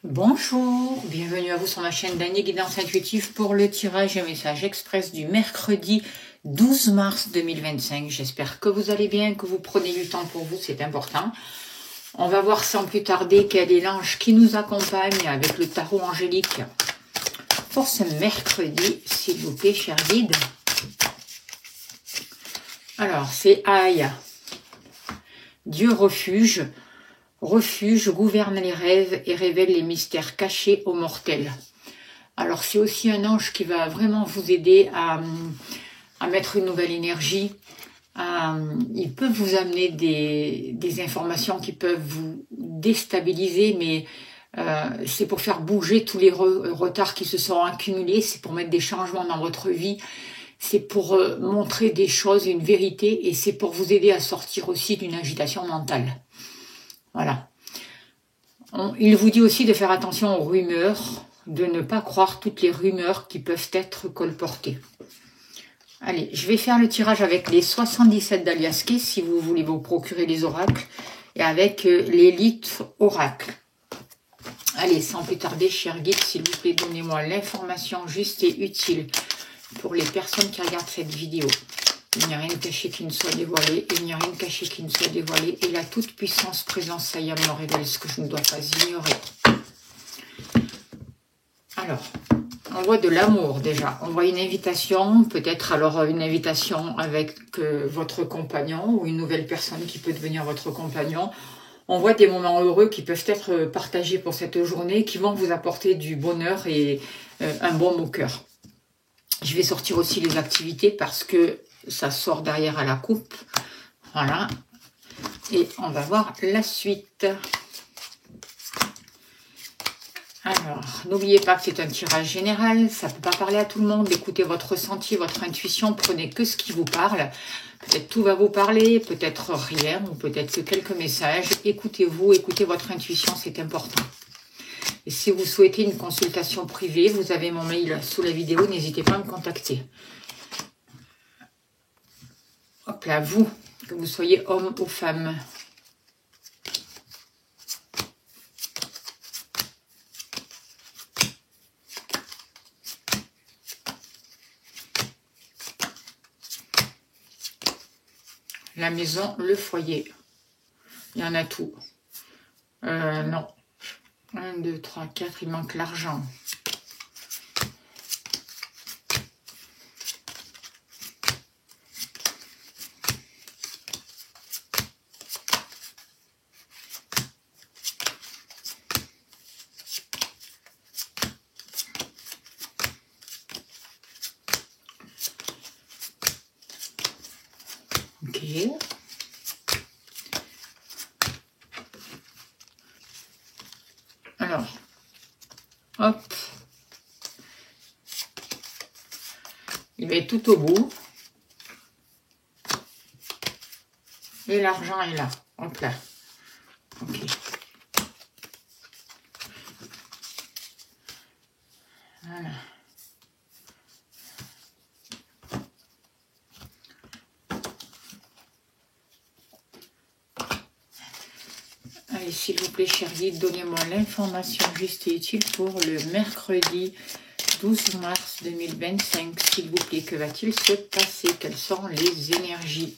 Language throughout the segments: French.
Bonjour, bienvenue à vous sur ma chaîne d'Annie Guidance Intuitive pour le tirage et message express du mercredi 12 mars 2025. J'espère que vous allez bien, que vous prenez du temps pour vous, c'est important. On va voir sans plus tarder quel est l'ange qui nous accompagne avec le tarot angélique pour ce mercredi, s'il vous plaît, cher guide. Alors, c'est Aya, Dieu refuge. Refuge gouverne les rêves et révèle les mystères cachés aux mortels. Alors c'est aussi un ange qui va vraiment vous aider à mettre une nouvelle énergie. Il peut vous amener des informations qui peuvent vous déstabiliser, mais c'est pour faire bouger tous les retards qui se sont accumulés, c'est pour mettre des changements dans votre vie, c'est pour montrer des choses, une vérité, et c'est pour vous aider à sortir aussi d'une agitation mentale. Voilà. Il vous dit aussi de faire attention aux rumeurs, de ne pas croire toutes les rumeurs qui peuvent être colportées. Allez, je vais faire le tirage avec les 77 d'Aliasqué, si vous voulez vous procurer les oracles, et avec l'élite oracle. Allez, sans plus tarder, cher guide, s'il vous plaît, donnez-moi l'information juste et utile pour les personnes qui regardent cette vidéo. Il n'y a rien de caché qui ne soit dévoilé, il n'y a rien de caché qui ne soit dévoilé, et la toute-puissance présence Saya me révèle ce que je ne dois pas ignorer. Alors, on voit de l'amour déjà, on voit une invitation, peut-être alors une invitation avec votre compagnon, ou une nouvelle personne qui peut devenir votre compagnon. On voit des moments heureux qui peuvent être partagés pour cette journée, qui vont vous apporter du bonheur et un bon au cœur. Je vais sortir aussi les activités parce que ça sort derrière à la coupe. Voilà. Et on va voir la suite. Alors, n'oubliez pas que c'est un tirage général. Ça ne peut pas parler à tout le monde. Écoutez votre ressenti, votre intuition. Prenez que ce qui vous parle. Peut-être tout va vous parler, peut-être rien, ou peut-être que quelques messages. Écoutez-vous, écoutez votre intuition, c'est important. Et si vous souhaitez une consultation privée, vous avez mon mail sous la vidéo. N'hésitez pas à me contacter. Hop là, vous, que vous soyez homme ou femme. La maison, le foyer. Il y en a tout. Non. 1, 2, 3, 4, il manque l'argent. Ok. Alors, hop. Il va être tout au bout. Et l'argent est là. Hop là. Ok. Voilà. Allez, s'il vous plaît, cher guide, donnez-moi l'information juste et utile pour le mercredi 12 mars 2025. S'il vous plaît, que va-t-il se passer? Quelles sont les énergies?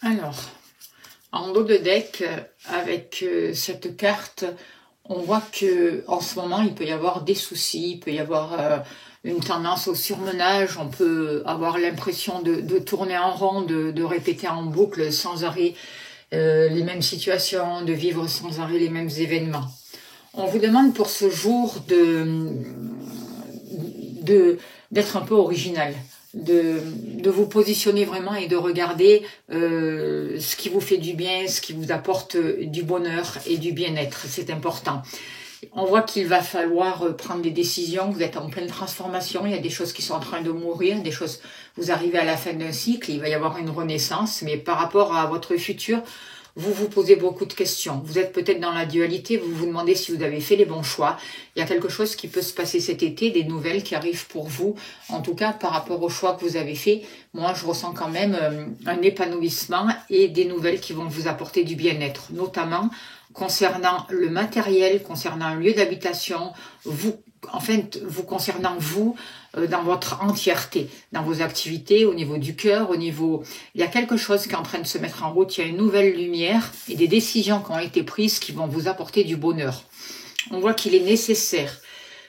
Alors, en dos de deck, avec cette carte, on voit que en ce moment, il peut y avoir des soucis, il peut y avoir une tendance au surmenage, on peut avoir l'impression de tourner en rond, de répéter en boucle sans arrêt les mêmes situations, de vivre sans arrêt les mêmes événements. On vous demande pour ce jour d'être un peu original. de vous positionner vraiment et de regarder ce qui vous fait du bien, ce qui vous apporte du bonheur et du bien-être. C'est important. On voit qu'il va falloir prendre des décisions, vous êtes en pleine transformation, il y a des choses qui sont en train de mourir, des choses, vous arrivez à la fin d'un cycle, il va y avoir une renaissance, mais par rapport à votre futur, vous vous posez beaucoup de questions. Vous êtes peut-être dans la dualité, vous vous demandez si vous avez fait les bons choix. Il y a quelque chose qui peut se passer cet été, des nouvelles qui arrivent pour vous. En tout cas, par rapport au choix que vous avez fait, moi je ressens quand même un épanouissement et des nouvelles qui vont vous apporter du bien-être, notamment concernant le matériel, concernant un lieu d'habitation, vous concernant vous dans votre entièreté, dans vos activités, au niveau du cœur, au niveau... Il y a quelque chose qui est en train de se mettre en route, il y a une nouvelle lumière et des décisions qui ont été prises qui vont vous apporter du bonheur. On voit qu'il est nécessaire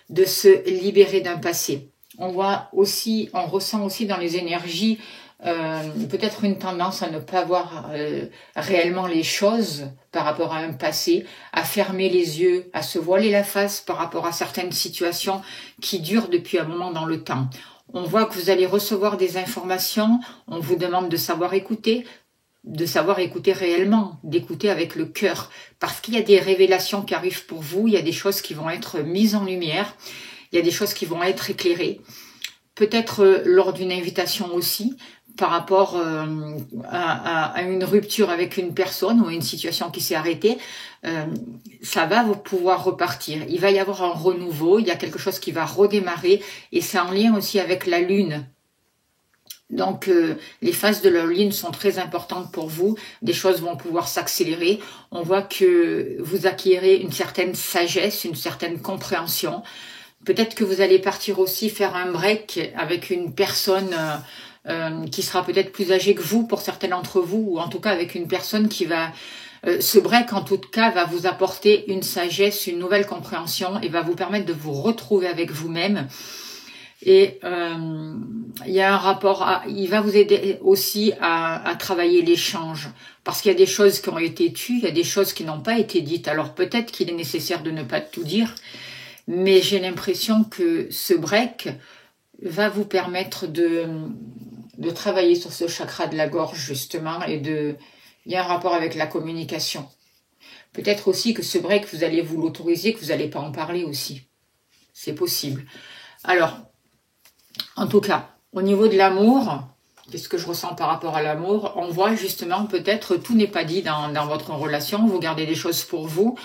de se libérer d'un passé. On ressent aussi dans les énergies peut-être une tendance à ne pas voir réellement les choses par rapport à un passé, à fermer les yeux, à se voiler la face par rapport à certaines situations qui durent depuis un moment dans le temps. On voit que vous allez recevoir des informations, on vous demande de savoir écouter réellement, d'écouter avec le cœur, parce qu'il y a des révélations qui arrivent pour vous, il y a des choses qui vont être mises en lumière, il y a des choses qui vont être éclairées, peut-être lors d'une invitation aussi, par rapport à une rupture avec une personne ou une situation qui s'est arrêtée, ça va vous pouvoir repartir. Il va y avoir un renouveau, il y a quelque chose qui va redémarrer et c'est en lien aussi avec la lune. Donc, les phases de la lune sont très importantes pour vous. Des choses vont pouvoir s'accélérer. On voit que vous acquérez une certaine sagesse, une certaine compréhension. Peut-être que vous allez partir aussi faire un break avec une personne qui sera peut-être plus âgée que vous pour certains d'entre vous, ou en tout cas avec une personne qui va... ce break, en tout cas, va vous apporter une sagesse, une nouvelle compréhension et va vous permettre de vous retrouver avec vous-même. Et il y a un rapport, il va vous aider aussi à travailler l'échange, parce qu'il y a des choses qui ont été tues, il y a des choses qui n'ont pas été dites. Alors peut-être qu'il est nécessaire de ne pas tout dire, mais j'ai l'impression que ce break va vous permettre de travailler sur ce chakra de la gorge justement, et il y a un rapport avec la communication. Peut-être aussi que ce break, vous allez vous l'autoriser, que vous n'allez pas en parler aussi. C'est possible. Alors, en tout cas, au niveau de l'amour, qu'est-ce que je ressens par rapport à l'amour? On voit justement peut-être tout n'est pas dit dans votre relation, vous gardez des choses pour vous.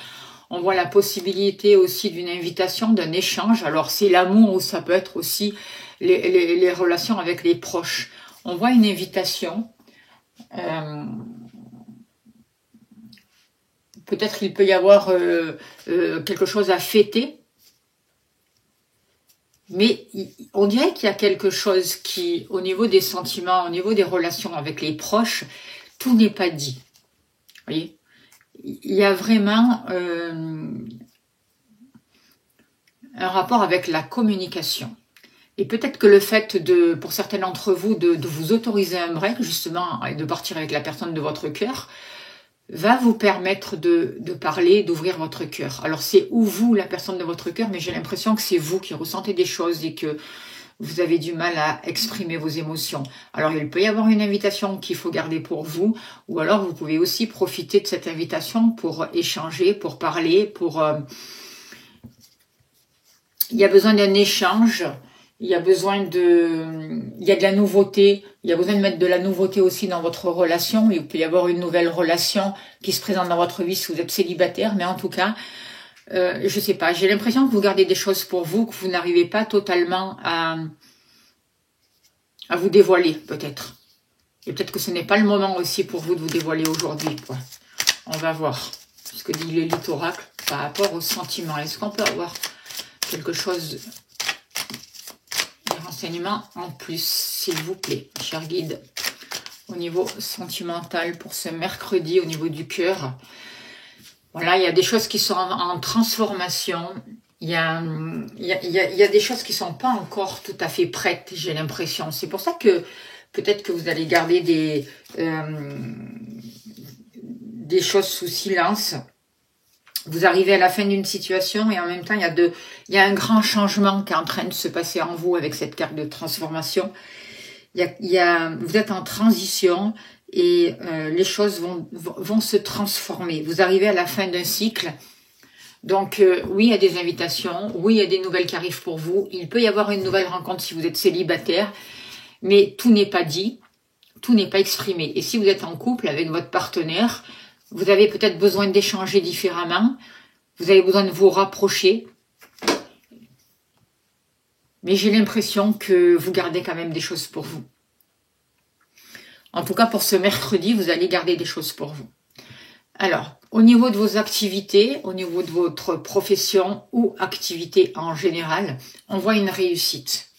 On voit la possibilité aussi d'une invitation, d'un échange. Alors c'est l'amour ou ça peut être aussi les relations avec les proches. On voit une invitation. Peut-être il peut y avoir quelque chose à fêter. Mais on dirait qu'il y a quelque chose qui, au niveau des sentiments, au niveau des relations avec les proches, tout n'est pas dit. Vous voyez ? Il y a vraiment un rapport avec la communication. Et peut-être que le fait pour certains d'entre vous, de vous autoriser un break, justement, et de partir avec la personne de votre cœur, va vous permettre de parler, d'ouvrir votre cœur. Alors c'est ou vous, la personne de votre cœur, mais j'ai l'impression que c'est vous qui ressentez des choses et que vous avez du mal à exprimer vos émotions. Alors il peut y avoir une invitation qu'il faut garder pour vous, ou alors vous pouvez aussi profiter de cette invitation pour échanger, pour parler, il y a besoin d'un échange, il y a de la nouveauté, il y a besoin de mettre de la nouveauté aussi dans votre relation. Il peut y avoir une nouvelle relation qui se présente dans votre vie si vous êtes célibataire, mais en tout cas, je sais pas, j'ai l'impression que vous gardez des choses pour vous, que vous n'arrivez pas totalement à vous dévoiler, peut-être. Et peut-être que ce n'est pas le moment aussi pour vous de vous dévoiler aujourd'hui, quoi. On va voir ce que dit l'élite oracle par rapport aux sentiments. Est-ce qu'on peut avoir quelque chose, des renseignements en plus, s'il vous plaît, cher guide, au niveau sentimental pour ce mercredi, au niveau du cœur. Voilà, il y a des choses qui sont en transformation. Il y a des choses qui sont pas encore tout à fait prêtes, j'ai l'impression. C'est pour ça que peut-être que vous allez garder des choses sous silence. Vous arrivez à la fin d'une situation et en même temps, il y a un grand changement qui est en train de se passer en vous avec cette carte de transformation. Vous êtes en transition et les choses vont se transformer. Vous arrivez à la fin d'un cycle. Donc, oui, il y a des invitations. Oui, il y a des nouvelles qui arrivent pour vous. Il peut y avoir une nouvelle rencontre si vous êtes célibataire. Mais tout n'est pas dit. Tout n'est pas exprimé. Et si vous êtes en couple avec votre partenaire, vous avez peut-être besoin d'échanger différemment. Vous avez besoin de vous rapprocher. Mais j'ai l'impression que vous gardez quand même des choses pour vous. En tout cas, pour ce mercredi, vous allez garder des choses pour vous. Alors, au niveau de vos activités, au niveau de votre profession ou activité en général, on voit une réussite.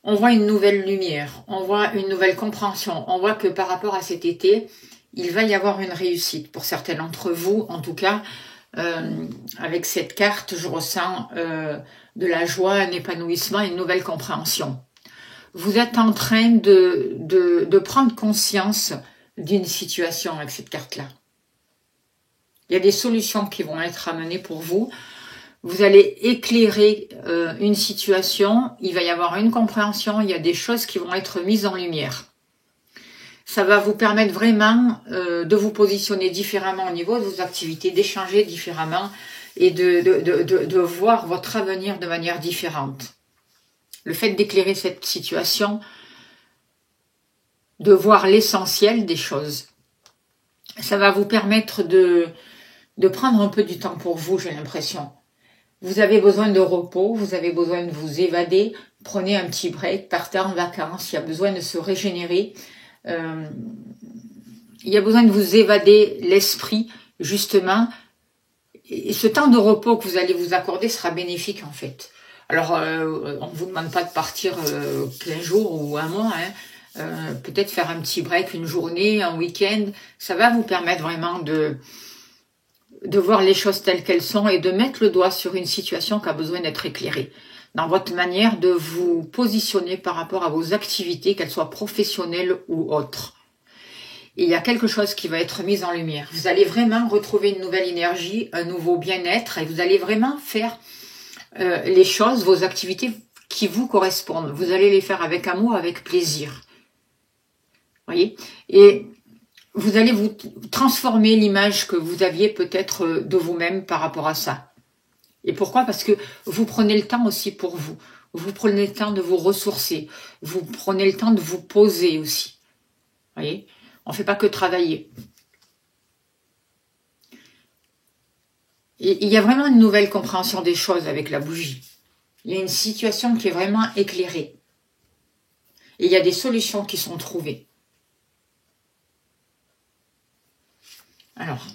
On voit une nouvelle lumière, on voit une nouvelle compréhension. On voit que par rapport à cet été, il va y avoir une réussite. Pour certains d'entre vous, en tout cas, avec cette carte, je ressens de la joie, un épanouissement, une nouvelle compréhension. Vous êtes en train de prendre conscience d'une situation avec cette carte-là. Il y a des solutions qui vont être amenées pour vous. Vous allez éclairer une situation, il va y avoir une compréhension, il y a des choses qui vont être mises en lumière. Ça va vous permettre vraiment de vous positionner différemment au niveau de vos activités, d'échanger différemment et de voir votre avenir de manière différente. Le fait d'éclairer cette situation, de voir l'essentiel des choses, ça va vous permettre de prendre un peu du temps pour vous, j'ai l'impression. Vous avez besoin de repos, vous avez besoin de vous évader, prenez un petit break, partez en vacances, il y a besoin de se régénérer, il y a besoin de vous évader l'esprit, justement, et ce temps de repos que vous allez vous accorder sera bénéfique en fait. Alors, on ne vous demande pas de partir 15 jours ou un mois, hein. Peut-être faire un petit break, une journée, un week-end, ça va vous permettre vraiment de voir les choses telles qu'elles sont et de mettre le doigt sur une situation qui a besoin d'être éclairée. Dans votre manière de vous positionner par rapport à vos activités, qu'elles soient professionnelles ou autres. Et il y a quelque chose qui va être mis en lumière. Vous allez vraiment retrouver une nouvelle énergie, un nouveau bien-être et vous allez vraiment faire les choses, vos activités qui vous correspondent. Vous allez les faire avec amour, avec plaisir. Voyez ? Et vous allez vous transformer l'image que vous aviez peut-être de vous-même par rapport à ça. Et pourquoi? Parce que vous prenez le temps aussi pour vous. Vous prenez le temps de vous ressourcer. Vous prenez le temps de vous poser aussi. Voyez? On ne fait pas que travailler. Et il y a vraiment une nouvelle compréhension des choses avec la bougie. Il y a une situation qui est vraiment éclairée. Et il y a des solutions qui sont trouvées. Alors,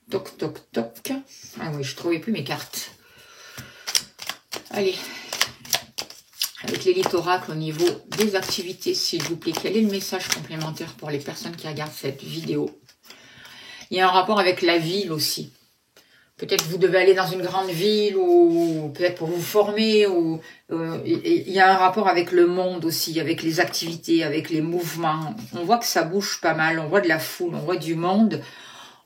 toc, toc, toc. Ah oui, je ne trouvais plus mes cartes. Allez, avec l'élite oracle au niveau des activités, s'il vous plaît, quel est le message complémentaire pour les personnes qui regardent cette vidéo? Il y a un rapport avec la ville aussi. Peut-être que vous devez aller dans une grande ville ou peut-être pour vous former. Ou il y a un rapport avec le monde aussi, avec les activités, avec les mouvements. On voit que ça bouge pas mal, on voit de la foule, on voit du monde.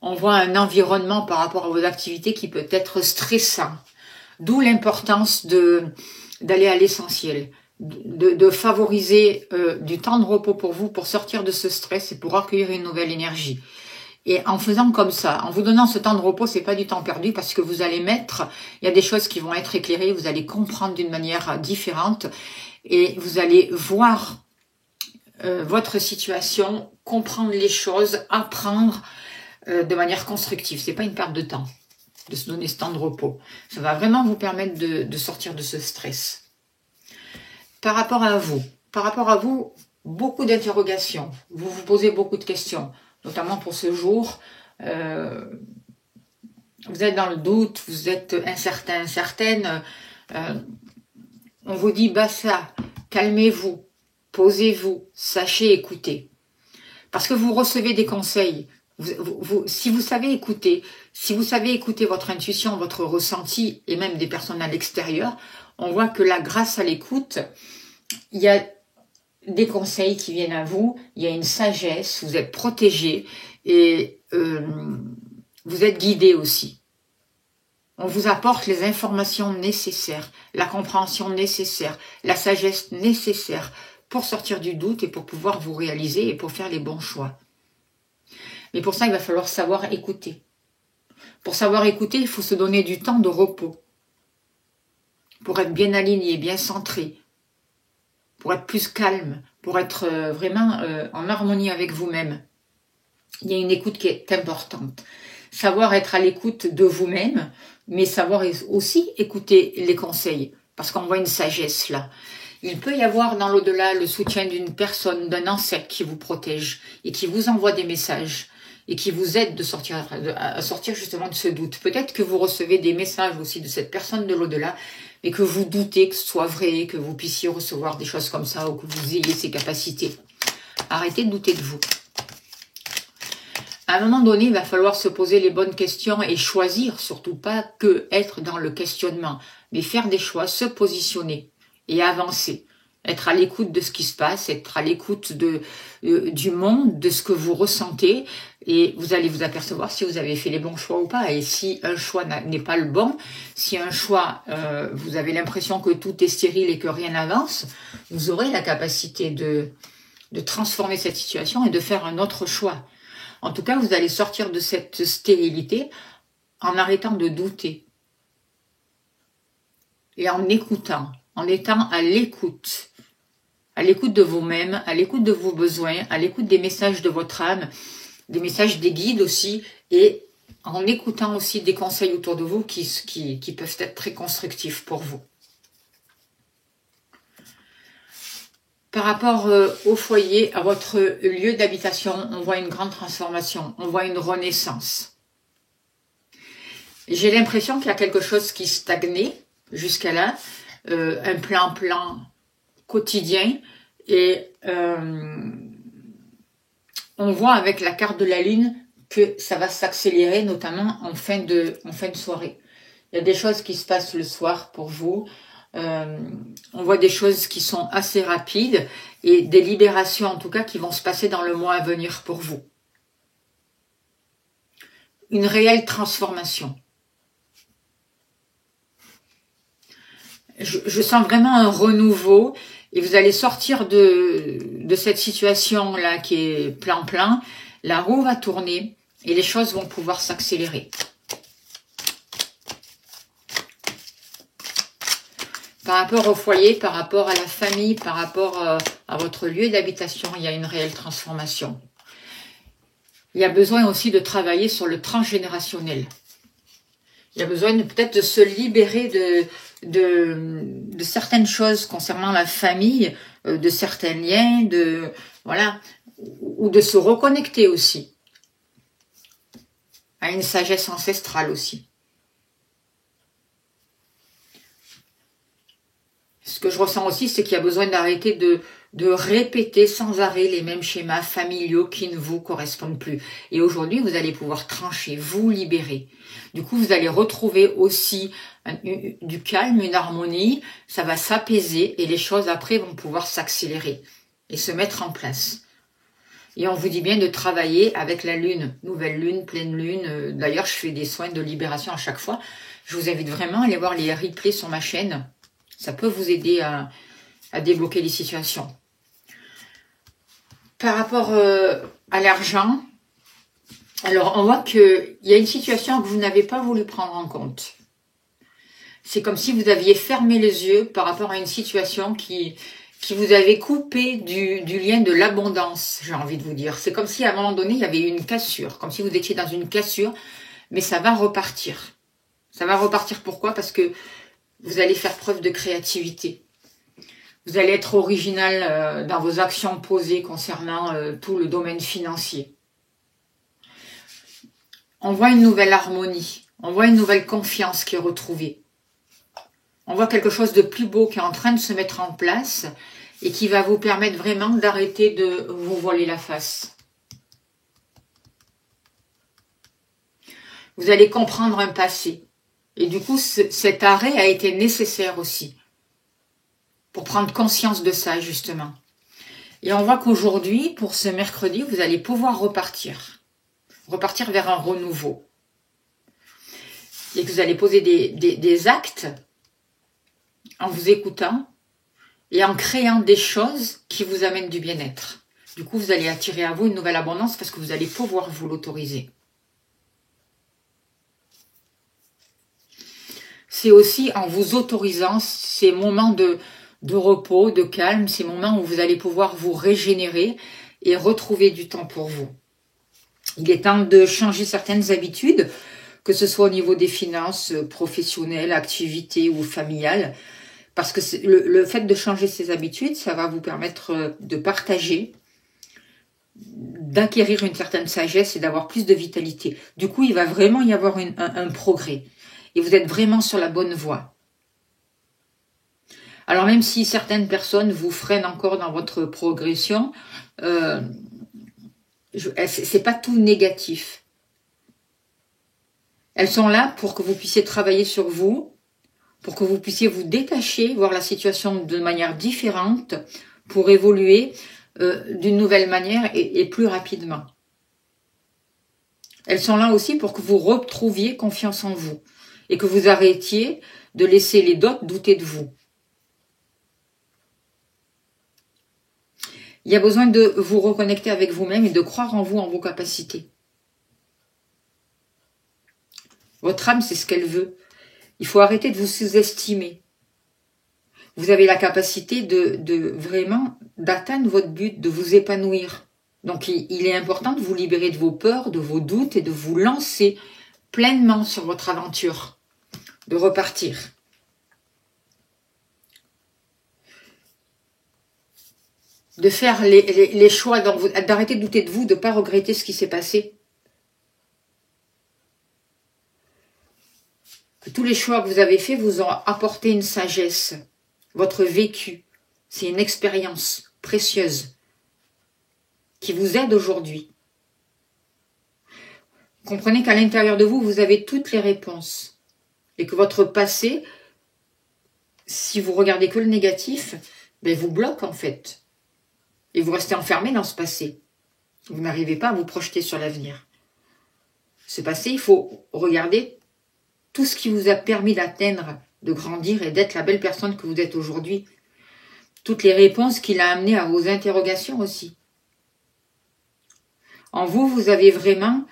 On voit un environnement par rapport à vos activités qui peut être stressant. D'où l'importance d'aller à l'essentiel, de favoriser du temps de repos pour vous, pour sortir de ce stress et pour accueillir une nouvelle énergie. Et en faisant comme ça, en vous donnant ce temps de repos, c'est pas du temps perdu parce que vous allez il y a des choses qui vont être éclairées, vous allez comprendre d'une manière différente et vous allez voir votre situation, comprendre les choses, apprendre de manière constructive. C'est pas une perte de temps de se donner ce temps de repos. Ça va vraiment vous permettre de sortir de ce stress. Par rapport à vous, beaucoup d'interrogations. Vous vous posez beaucoup de questions. Notamment pour ce jour, vous êtes dans le doute, vous êtes incertain, incertaine, on vous dit basta, calmez-vous, posez-vous, sachez écouter. Parce que vous recevez des conseils, si vous savez écouter votre intuition, votre ressenti, et même des personnes à l'extérieur, on voit que là, grâce à l'écoute, il y a des conseils qui viennent à vous, il y a une sagesse, vous êtes protégé et vous êtes guidé aussi. On vous apporte les informations nécessaires, la compréhension nécessaire, la sagesse nécessaire pour sortir du doute et pour pouvoir vous réaliser et pour faire les bons choix. Mais pour ça, il va falloir savoir écouter. Pour savoir écouter, il faut se donner du temps de repos. Pour être bien aligné, bien centré. Pour être plus calme. Pour être vraiment en harmonie avec vous-même. Il y a une écoute qui est importante. Savoir être à l'écoute de vous-même, mais savoir aussi écouter les conseils. Parce qu'on voit une sagesse là. Il peut y avoir dans l'au-delà le soutien d'une personne, d'un ancêtre qui vous protège et qui vous envoie des messages et qui vous aide à sortir justement de ce doute. Peut-être que vous recevez des messages aussi de cette personne de l'au-delà, mais que vous doutez que ce soit vrai, que vous puissiez recevoir des choses comme ça ou que vous ayez ces capacités. Arrêtez de douter de vous. À un moment donné, il va falloir se poser les bonnes questions et choisir, surtout pas que être dans le questionnement, mais faire des choix, se positionner et avancer. Être à l'écoute de ce qui se passe, être à l'écoute du monde, de ce que vous ressentez, et vous allez vous apercevoir si vous avez fait les bons choix ou pas. Et si un choix n'est pas le bon, si un choix, vous avez l'impression que tout est stérile et que rien n'avance, vous aurez la capacité de transformer cette situation et de faire un autre choix. En tout cas, vous allez sortir de cette stérilité en arrêtant de douter et en écoutant, en étant à l'écoute de vous-même, à l'écoute de vos besoins, à l'écoute des messages de votre âme, des messages des guides aussi, et en écoutant aussi des conseils autour de vous qui peuvent être très constructifs pour vous. Par rapport au foyer, à votre lieu d'habitation, on voit une grande transformation, on voit une renaissance. J'ai l'impression qu'il y a quelque chose qui stagnait jusqu'à là, un plan quotidien, et on voit avec la carte de la Lune que ça va s'accélérer, notamment en fin de soirée. Il y a des choses qui se passent le soir pour vous. On voit des choses qui sont assez rapides et des libérations en tout cas qui vont se passer dans le mois à venir pour vous. Une réelle transformation. Je sens vraiment un renouveau et vous allez sortir de cette situation-là qui est plein. La roue va tourner et les choses vont pouvoir s'accélérer. Par rapport au foyer, par rapport à la famille, par rapport à votre lieu d'habitation, il y a une réelle transformation. Il y a besoin aussi de travailler sur le transgénérationnel. Il y a besoin peut-être de se libérer de certaines choses concernant la famille, de certains liens, ou de se reconnecter aussi à une sagesse ancestrale aussi. Ce que je ressens aussi, c'est qu'il y a besoin d'arrêter de répéter sans arrêt les mêmes schémas familiaux qui ne vous correspondent plus. Et aujourd'hui, vous allez pouvoir trancher, vous libérer. Du coup, vous allez retrouver aussi du calme, une harmonie, ça va s'apaiser et les choses après vont pouvoir s'accélérer et se mettre en place. Et on vous dit bien de travailler avec la lune, nouvelle lune, pleine lune. D'ailleurs, je fais des soins de libération à chaque fois. Je vous invite vraiment à aller voir les replays sur ma chaîne. Ça peut vous aider à débloquer les situations. Par rapport à l'argent, alors on voit qu'il y a une situation que vous n'avez pas voulu prendre en compte. C'est comme si vous aviez fermé les yeux par rapport à une situation qui vous avait coupé du lien de l'abondance, j'ai envie de vous dire. C'est comme si à un moment donné, il y avait une cassure, comme si vous étiez dans une cassure, mais ça va repartir. Ça va repartir pourquoi? Parce que vous allez faire preuve de créativité. Vous allez être original dans vos actions posées concernant tout le domaine financier. On voit une nouvelle harmonie. On voit une nouvelle confiance qui est retrouvée. On voit quelque chose de plus beau qui est en train de se mettre en place et qui va vous permettre vraiment d'arrêter de vous voiler la face. Vous allez comprendre un passé. Et du coup, cet arrêt a été nécessaire aussi pour prendre conscience de ça, justement. Et on voit qu'aujourd'hui, pour ce mercredi, vous allez pouvoir repartir vers un renouveau. et que vous allez poser des actes en vous écoutant et en créant des choses qui vous amènent du bien-être. Du coup, vous allez attirer à vous une nouvelle abondance parce que vous allez pouvoir vous l'autoriser. C'est aussi en vous autorisant ces moments de repos, de calme, ces moments où vous allez pouvoir vous régénérer et retrouver du temps pour vous. Il est temps de changer certaines habitudes, que ce soit au niveau des finances, professionnelles, activités ou familiales, parce que le fait de changer ces habitudes, ça va vous permettre de partager, d'acquérir une certaine sagesse et d'avoir plus de vitalité. Du coup, il va vraiment y avoir un progrès. Et vous êtes vraiment sur la bonne voie. Alors même si certaines personnes vous freinent encore dans votre progression, c'est pas tout négatif. Elles sont là pour que vous puissiez travailler sur vous, pour que vous puissiez vous détacher, voir la situation de manière différente, pour évoluer d'une nouvelle manière et plus rapidement. Elles sont là aussi pour que vous retrouviez confiance en vous et que vous arrêtiez de laisser les autres douter de vous. Il y a besoin de vous reconnecter avec vous-même et de croire en vous, en vos capacités. Votre âme, c'est ce qu'elle veut. Il faut arrêter de vous sous-estimer. Vous avez la capacité de vraiment d'atteindre votre but, de vous épanouir. Donc il est important de vous libérer de vos peurs, de vos doutes et de vous lancer pleinement sur votre aventure, de repartir. De faire les choix, d'arrêter de douter de vous, de ne pas regretter ce qui s'est passé. Que tous les choix que vous avez faits vous ont apporté une sagesse. Votre vécu, c'est une expérience précieuse qui vous aide aujourd'hui. Comprenez qu'à l'intérieur de vous, vous avez toutes les réponses. Et que votre passé, si vous regardez que le négatif, vous bloque en fait. Et vous restez enfermé dans ce passé. Vous n'arrivez pas à vous projeter sur l'avenir. Ce passé, il faut regarder tout ce qui vous a permis d'atteindre, de grandir et d'être la belle personne que vous êtes aujourd'hui. Toutes les réponses qu'il a amenées à vos interrogations aussi. En vous, vous avez vraiment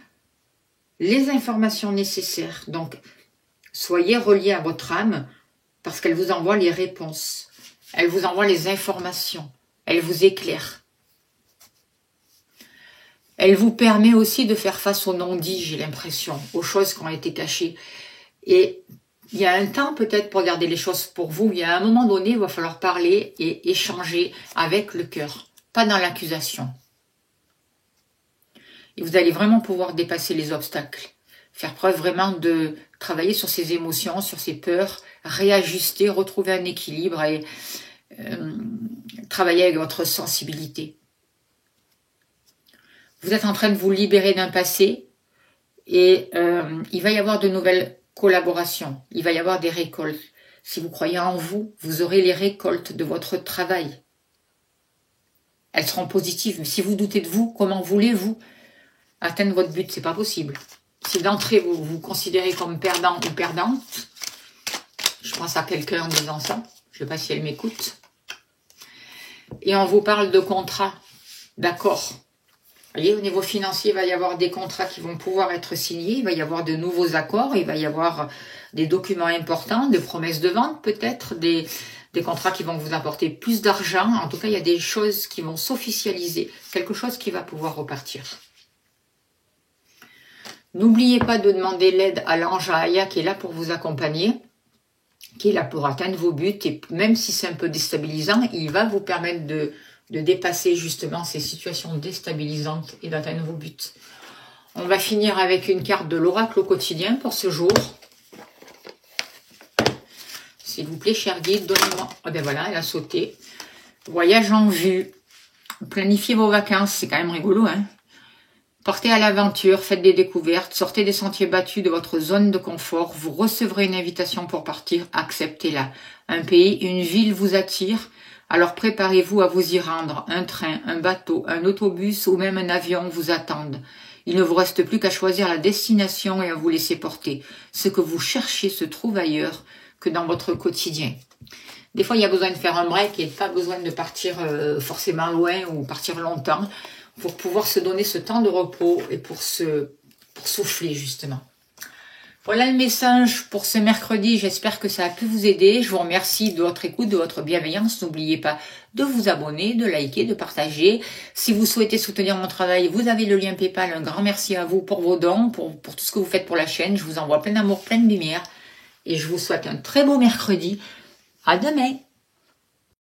les informations nécessaires. Donc, soyez reliés à votre âme parce qu'elle vous envoie les réponses. Elle vous envoie les informations. Elle vous éclaire. Elle vous permet aussi de faire face aux non-dits, j'ai l'impression, aux choses qui ont été cachées. Et il y a un temps peut-être pour garder les choses pour vous. Il y a un moment donné, il va falloir parler et échanger avec le cœur, pas dans l'accusation. Et vous allez vraiment pouvoir dépasser les obstacles. Faire preuve vraiment de travailler sur ses émotions, sur ses peurs, réajuster, retrouver un équilibre et travailler avec votre sensibilité. Vous êtes en train de vous libérer d'un passé et il va y avoir de nouvelles collaborations. Il va y avoir des récoltes. Si vous croyez en vous, vous aurez les récoltes de votre travail. Elles seront positives. Mais si vous doutez de vous, comment voulez-vous atteindre votre but? C'est pas possible. Si d'entrée vous vous considérez comme perdant ou perdante, je pense à quelqu'un en disant ça, je ne sais pas si elle m'écoute, et on vous parle de contrat, d'accord. Vous voyez, au niveau financier, il va y avoir des contrats qui vont pouvoir être signés, il va y avoir de nouveaux accords, il va y avoir des documents importants, des promesses de vente peut-être, des contrats qui vont vous apporter plus d'argent. En tout cas, il y a des choses qui vont s'officialiser, quelque chose qui va pouvoir repartir. N'oubliez pas de demander l'aide à l'ange Aya qui est là pour vous accompagner, qui est là pour atteindre vos buts. Et même si c'est un peu déstabilisant, il va vous permettre de dépasser justement ces situations déstabilisantes et d'atteindre vos buts. On va finir avec une carte de l'oracle au quotidien pour ce jour. S'il vous plaît, cher guide, donnez-moi... Ah ben voilà, elle a sauté. Voyage en vue. Planifiez vos vacances, c'est quand même rigolo, hein. Partez à l'aventure, faites des découvertes, sortez des sentiers battus de votre zone de confort, vous recevrez une invitation pour partir, acceptez-la. Un pays, une ville vous attire, alors préparez-vous à vous y rendre. Un train, un bateau, un autobus ou même un avion vous attendent. Il ne vous reste plus qu'à choisir la destination et à vous laisser porter. Ce que vous cherchez se trouve ailleurs que dans votre quotidien. Des fois, il y a besoin de faire un break et pas besoin de partir forcément loin ou partir longtemps pour pouvoir se donner ce temps de repos et pour souffler justement. Voilà le message pour ce mercredi. J'espère que ça a pu vous aider. Je vous remercie de votre écoute, de votre bienveillance. N'oubliez pas de vous abonner, de liker, de partager. Si vous souhaitez soutenir mon travail, vous avez le lien PayPal. Un grand merci à vous pour vos dons, pour tout ce que vous faites pour la chaîne. Je vous envoie plein d'amour, plein de lumière. Et je vous souhaite un très beau mercredi. À demain.